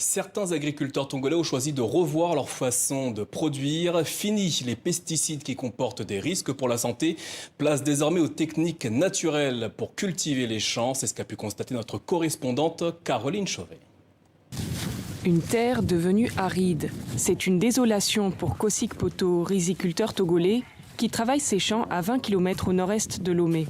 Certains agriculteurs togolais ont choisi de revoir leur façon de produire. Fini les pesticides qui comportent des risques pour la santé. Place désormais aux techniques naturelles pour cultiver les champs. C'est ce qu'a pu constater notre correspondante Caroline Chauvet. Une terre devenue aride. C'est une désolation pour Kosik Poto, riziculteur togolais, qui travaille ses champs à 20 km au nord-est de Lomé.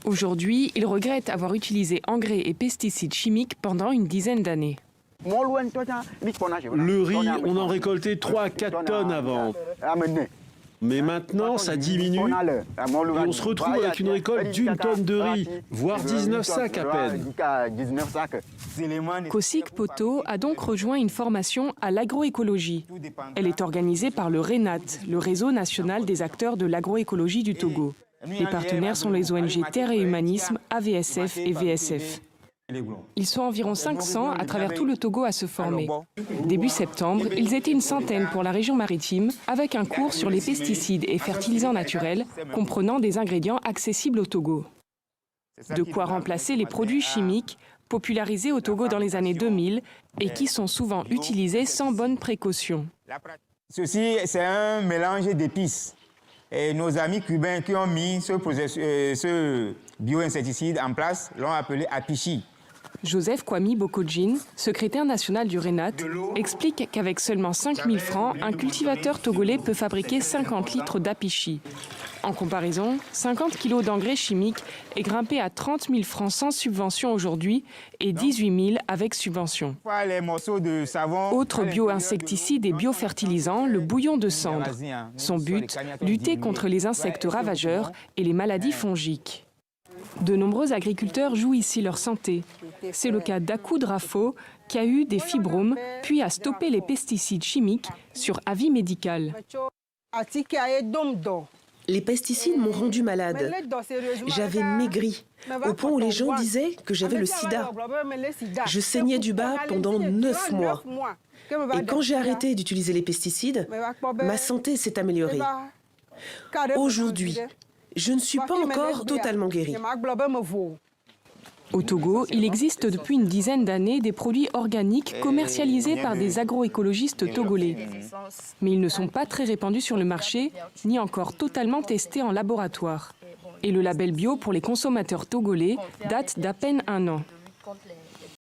Aujourd'hui, il regrette avoir utilisé engrais et pesticides chimiques pendant une dizaine d'années. Le riz, on en récoltait 3 à 4 tonnes avant. Mais maintenant, ça diminue et on se retrouve avec une récolte d'1 tonne de riz, voire 19 sacs à peine. Kosik Poto a donc rejoint une formation à l'agroécologie. Elle est organisée par le RENAT, le Réseau national des acteurs de l'agroécologie du Togo. Les partenaires sont les ONG Terre et Humanisme, AVSF et VSF. Ils sont environ 500 à travers tout le Togo à se former. Début septembre, ils étaient une centaine pour la région maritime, avec un cours sur les pesticides et fertilisants naturels, comprenant des ingrédients accessibles au Togo. De quoi remplacer les produits chimiques, popularisés au Togo dans les années 2000 et qui sont souvent utilisés sans bonne précaution. Ceci, c'est un mélange d'épices. Et nos amis cubains qui ont mis ce bio-insecticide en place l'ont appelé apichi. Joseph Kwami Bokojin, secrétaire national du RENAT, explique qu'avec seulement 5 000 francs, un cultivateur togolais peut fabriquer 50 litres d'apichi. En comparaison, 50 kilos d'engrais chimiques est grimpé à 30 000 francs sans subvention aujourd'hui et 18 000 avec subvention. Autre bio-insecticide et biofertilisant, le bouillon de cendre. Son but, lutter contre les insectes ravageurs et les maladies fongiques. De nombreux agriculteurs jouent ici leur santé. C'est le cas d'Akou Drafo, qui a eu des fibromes, puis a stoppé les pesticides chimiques sur avis médical. Les pesticides m'ont rendu malade. J'avais maigri, au point où les gens disaient que j'avais le sida. Je saignais du bas pendant 9 mois. Et quand j'ai arrêté d'utiliser les pesticides, ma santé s'est améliorée. Aujourd'hui, je ne suis pas encore totalement guérie. Au Togo, il existe depuis une dizaine d'années des produits organiques commercialisés par des agroécologistes togolais. Mais ils ne sont pas très répandus sur le marché, ni encore totalement testés en laboratoire. Et le label bio pour les consommateurs togolais date d'à peine 1 an.